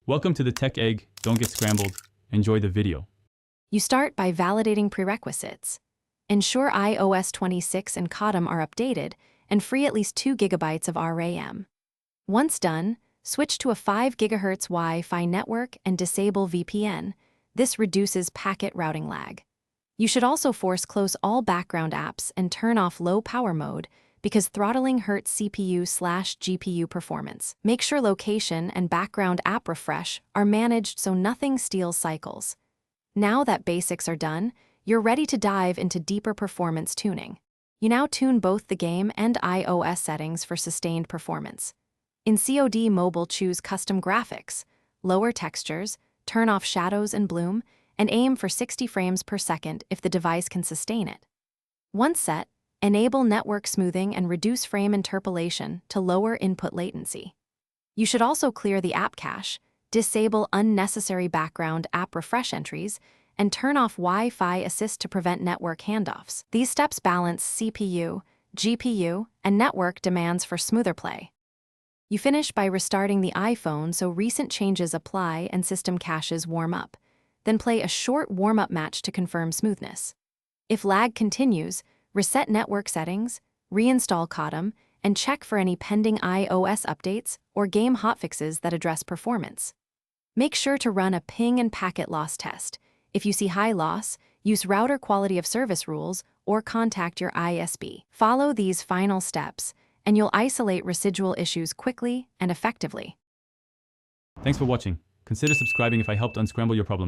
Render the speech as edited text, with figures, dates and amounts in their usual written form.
Welcome to the Tech Egg. Don't get scrambled. Enjoy the video. You start by validating prerequisites. Ensure iOS 26 and Codm are updated and free at least 2 GB of RAM. Once done, switch to a 5 GHz Wi-Fi network and disable VPN. This reduces packet routing lag. You should also force close all background apps and turn off low power mode because throttling hurts CPU/GPU performance. Make sure location and background app refresh are managed so nothing steals cycles. Now that basics are done, you're ready to dive into deeper performance tuning. You now tune both the game and iOS settings for sustained performance. In COD Mobile, choose custom graphics, lower textures, turn off shadows and bloom, and aim for 60 frames per second if the device can sustain it. Once set, enable network smoothing and reduce frame interpolation to lower input latency. You should also clear the app cache, disable unnecessary background app refresh entries, and turn off Wi-Fi assist to prevent network handoffs. These steps balance CPU, GPU, and network demands for smoother play. You finish by restarting the iPhone so recent changes apply and system caches warm up. Then play a short warm-up match to confirm smoothness. If lag continues, reset network settings, reinstall Codm, and check for any pending iOS updates or game hotfixes that address performance. Make sure to run a ping and packet loss test. If you see high loss, use router quality of service rules or contact your ISP. Follow these final steps, and you'll isolate residual issues quickly and effectively. Thanks for watching. Consider subscribing if I helped unscramble your problems.